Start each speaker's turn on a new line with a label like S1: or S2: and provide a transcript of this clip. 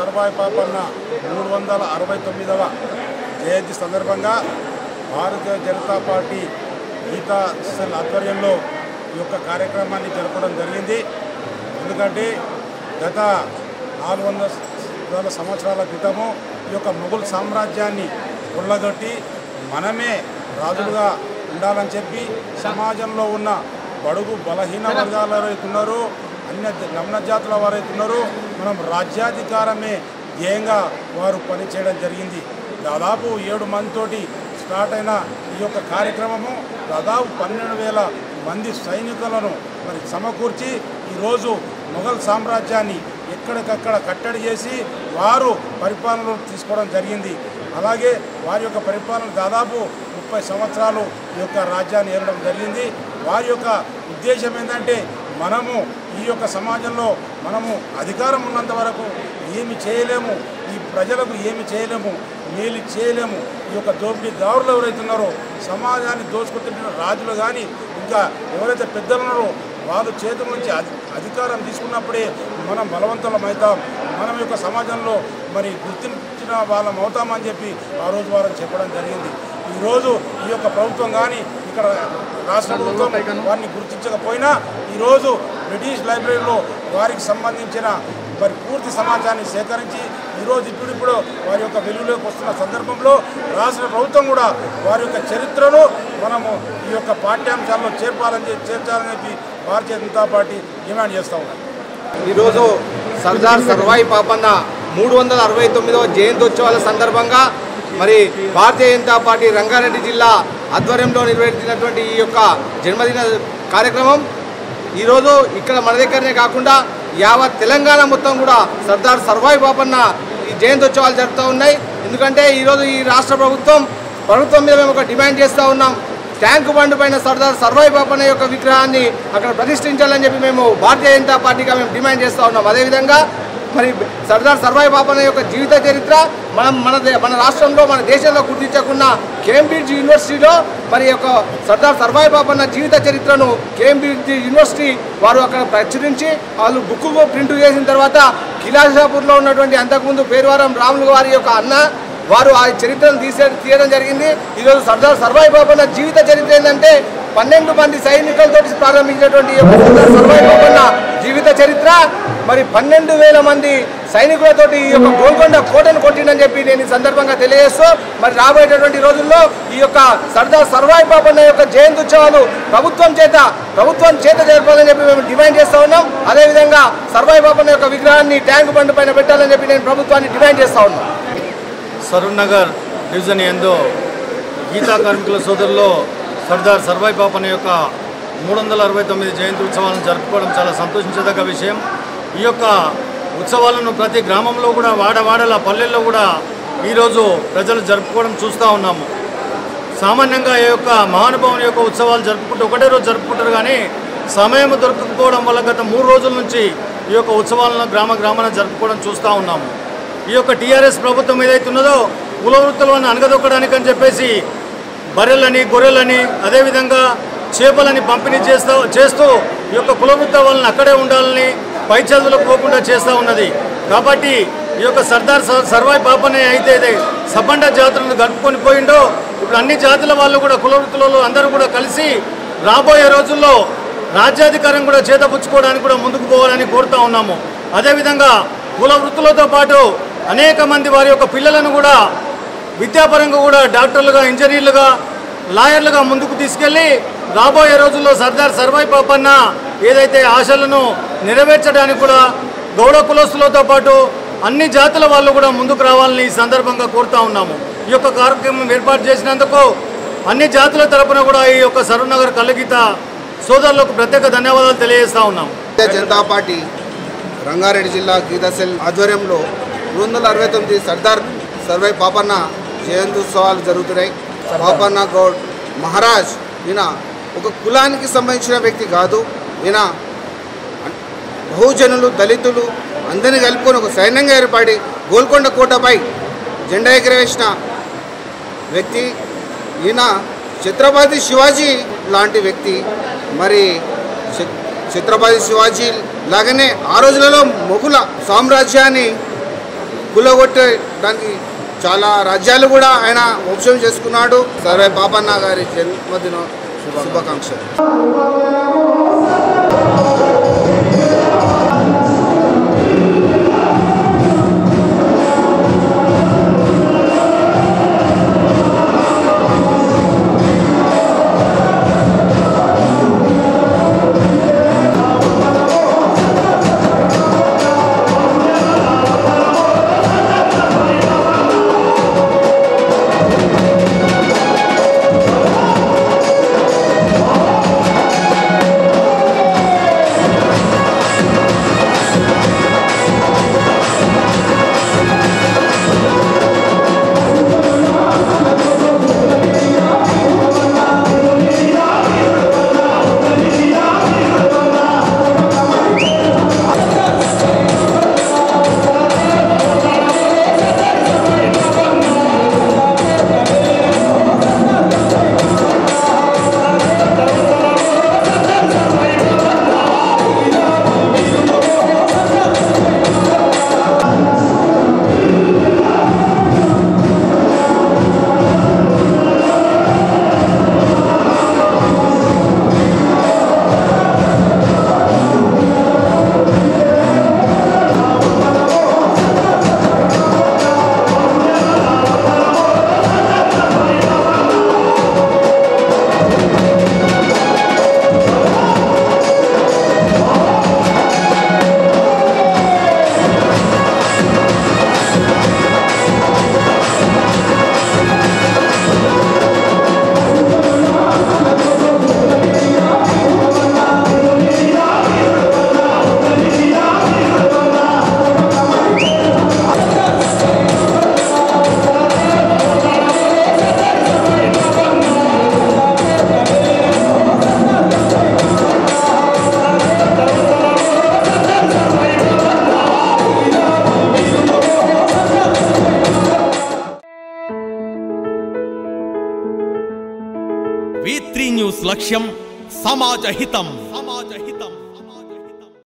S1: సర్వాయి పాపన్న 369వ జయంతి సందర్భంగా Bharatiya Janata party Gita cell ఆధ్వర్యంలో ఈ యొక్క కార్యక్రమాన్ని జరపడం జరిగింది. ఎందుకంటే గత 400 సంవత్సరాల క్రితము ఈ యొక్క మొఘల్ సామ్రాజ్యాన్ని కొల్లగొట్టి మనమే రాజులుగా ఉండాలని చెప్పి సమాజంలో ఉన్న బడుగు బలహీన వర్గాల ఎవరైతే ఉన్నారో నమ్న జాతుల వారైతే ఉన్నారో మనం రాజ్యాధికారమే ధ్యేయంగా వారు పనిచేయడం జరిగింది. దాదాపు 7 మందితోటి స్టార్ట్ అయిన ఈ యొక్క కార్యక్రమము దాదాపు 12,000 మంది సైనికులను మరి సమకూర్చి ఈరోజు మొఘల్ సామ్రాజ్యాన్ని ఎక్కడికక్కడ కట్టడి చేసి వారు పరిపాలనలో తీసుకోవడం జరిగింది. అలాగే వారి యొక్క పరిపాలన దాదాపు 30 సంవత్సరాలు ఈ యొక్క రాజ్యాన్ని ఏలడం జరిగింది. వారి యొక్క ఉద్దేశం ఏంటంటే మనము ఈ యొక్క సమాజంలో మనము అధికారం ఉన్నంత వరకు ఏమి చేయలేము, ఈ ప్రజలకు ఏమి చేయలేము, మేలు చేయలేము. ఈ యొక్క దోపిడీదారులు ఎవరైతే ఉన్నారో సమాజాన్ని దోచుకుంటున్న రాజులు కానీ ఇంకా ఎవరైతే పెద్దలు ఉన్నారో వాళ్ళ చేతుల నుంచి అధికారం తీసుకున్నప్పుడే మనం బలవంతులమవుతాం, మనం యొక్క సమాజంలో మరి గుర్తించిన వాళ్ళం అవుతామని చెప్పి ఆ రోజు వారిని చెప్పడం జరిగింది. ఈరోజు ఈ యొక్క ప్రభుత్వం కానీ ఇక్కడ రాష్ట్ర ప్రభుత్వం వారిని గుర్తించకపోయినా ఈరోజు బ్రిటిష్ లైబ్రరీలో వారికి సంబంధించిన మరి పూర్తి సమాచారాన్ని సేకరించి ఈరోజు ఇప్పుడిప్పుడు వారి యొక్క వెలుగులోకి వస్తున్న సందర్భంలో రాష్ట్ర ప్రభుత్వం కూడా వారి యొక్క చరిత్రను మనము ఈ యొక్క పాఠ్యాంశాల్లో చేర్చాలని చెప్పి భారతీయ జనతా పార్టీ డిమాండ్ చేస్తూ ఉన్నాం.
S2: ఈరోజు సర్దార్ సర్వాయి పాపన్న 369వ జయంత్యోత్సవాల సందర్భంగా మరి భారతీయ జనతా పార్టీ రంగారెడ్డి జిల్లా ఆధ్వర్యంలో నిర్వహించినటువంటి ఈ యొక్క జన్మదిన కార్యక్రమం ఈరోజు ఇక్కడ మన దగ్గరనే కాకుండా యావత్ తెలంగాణ మొత్తం కూడా సర్దార్ సర్వాయి పాపన్న ఈ జయంత్యోత్సవాలు జరుగుతూ ఉన్నాయి. ఎందుకంటే ఈరోజు ఈ రాష్ట్ర ప్రభుత్వం మీద మేము ఒక డిమాండ్ చేస్తూ ఉన్నాం. ట్యాంకు బండ్ పైన సర్దార్ సర్వాయి పాపన్న యొక్క విగ్రహాన్ని అక్కడ ప్రతిష్ఠించాలని చెప్పి మేము భారతీయ జనతా పార్టీగా మేము డిమాండ్ చేస్తూ ఉన్నాం. అదేవిధంగా మరి సర్దార్ సర్వాయి పాపన్న యొక్క జీవిత చరిత్ర మన రాష్ట్రంలో మన దేశంలో గుర్తించకుండా కేంబ్రిడ్జ్ యూనివర్సిటీలో మరి యొక్క సర్దార్ సర్వాయి పాపన్న జీవిత చరిత్రను కేంబ్రిడ్జ్ యూనివర్సిటీ వారు అక్కడ ప్రచురించి వాళ్ళు బుక్ ప్రింట్ చేసిన తర్వాత కిలాషాపూర్లో ఉన్నటువంటి అంతకుముందు పేరువారం రాములు వారి యొక్క అన్న వారు ఆ చరిత్రను తీయడం జరిగింది. ఈరోజు సర్దార్ సర్వాయి పాపన్న జీవిత చరిత్ర ఏంటంటే 12 మంది సైనికులతో ప్రారంభించినటువంటి సర్దార్ సర్వాయి పాపన్న జీవిత చరిత్ర మరి 12,000 మంది సైనికులతోటి ఈ యొక్క గోల్కొండ కోటను కొట్టిందని చెప్పి నేను ఈ సందర్భంగా తెలియజేస్తూ మరి రాబోయేటటువంటి రోజుల్లో ఈ యొక్క సర్దార్ సర్వాయి పాపన్న యొక్క జయంత్యోత్సవాలు ప్రభుత్వం చేత జరపాలని చెప్పి మేము డిమాండ్ చేస్తూ ఉన్నాం. అదేవిధంగా సర్వాయి పాపన్న యొక్క విగ్రహాన్ని ట్యాంక్ బండ్ పైన పెట్టాలని చెప్పి నేను ప్రభుత్వాన్ని డిమాండ్ చేస్తూ ఉన్నాను.
S3: సరూర్ నగర్ డివిజన్ ఎందు గీతా కార్మికుల సోదరులో సర్దార్ సర్వాయి పాపన్న యొక్క 369 జయంతి ఉత్సవాలను జరుపుకోవడం చాలా సంతోషించదగ్గ విషయం. ఈ యొక్క ఉత్సవాలను ప్రతి గ్రామంలో కూడా వాడవాడల పల్లెల్లో కూడా ఈరోజు ప్రజలు జరుపుకోవడం చూస్తూ ఉన్నాము. సామాన్యంగా ఈ యొక్క మహానుభావుని యొక్క ఉత్సవాలు జరుపుకుంటూ ఒకటే రోజు జరుపుకుంటారు, కానీ సమయం దొరకకపోవడం వల్ల గత 3 రోజుల నుంచి ఈ యొక్క ఉత్సవాలను గ్రామాన జరుపుకోవడం చూస్తూ ఉన్నాము. ఈ యొక్క టీఆర్ఎస్ ప్రభుత్వం ఏదైతే ఉన్నదో కుల వృత్తులను అనగదొక్కడానికి అని చెప్పేసి బర్రెలని గొర్రెలని అదేవిధంగా చేపలని పంపిణీ చేస్తూ ఈ యొక్క కుల వృత్త వాళ్ళని అక్కడే ఉండాలని పై చదువులకు పోకుండా చేస్తూ ఉన్నది. కాబట్టి ఈ యొక్క సర్దార్ సర్వాయి పాపన్న అయితే సబ్బండ జాతులను గడుపుకొని పోయిండో ఇప్పుడు అన్ని జాతుల వాళ్ళు కూడా కుల వృత్తులలో అందరూ కూడా కలిసి రాబోయే రోజుల్లో రాజ్యాధికారం కూడా చేతపుచ్చుకోవడానికి కూడా ముందుకు పోవాలని కోరుతూ ఉన్నాము. అదేవిధంగా కుల వృత్తులతో పాటు అనేక మంది వారి యొక్క పిల్లలను కూడా విద్యాపరంగా కూడా డాక్టర్లుగా, ఇంజనీర్లుగా, లాయర్లుగా ముందుకు తీసుకెళ్ళి రాబోయే రోజుల్లో సర్దార్ సర్వాయి పాపన్న ఏదైతే ఆశలను నెరవేర్చడానికి కూడా గౌడ కులస్తులతో పాటు అన్ని జాతుల వాళ్ళు కూడా ముందుకు రావాలని ఈ సందర్భంగా కోరుతూ ఉన్నాము. ఈ యొక్క కార్యక్రమం ఏర్పాటు చేసినందుకు అన్ని జాతుల తరపున కూడా ఈ యొక్క సరూర్ నగర్ కల్లగీత సోదరులకు ప్రత్యేక ధన్యవాదాలు తెలియజేస్తూ ఉన్నాము.
S2: భారతీయ జనతా పార్టీ రంగారెడ్డి జిల్లా గీతా సెల్ ఆధ్వర్యంలో 369 సర్దార్ సర్వాయి పాపన్న జయంత్యోత్సవాలు జరుగుతున్నాయి. పాపన్న గౌడ్ మహారాజ్ ఈయన ఒక కులానికి సంబంధించిన వ్యక్తి కాదు. ఈయన బహుజనులు, దళితులు అందరినీ కలుపుకొని ఒక సైన్యంగా ఏర్పడి గోల్కొండ కోటపై జెండా ఎగరవేసిన వ్యక్తి. ఈయన ఛత్రపతి శివాజీ లాంటి వ్యక్తి. మరి ఛత్రపతి శివాజీ లాగానే ఆ రోజులలో మొఘల సామ్రాజ్యాన్ని కూలగొట్టడానికి చాలా రాజ్యాలు కూడా ఆయన వంశం చేసుకున్నాడు. సర్వై పాపన్న గారి జన్మదిన శుభాకాంక్షలు.
S4: V3 న్యూస్ లక్ష్యం సమాజ హితం.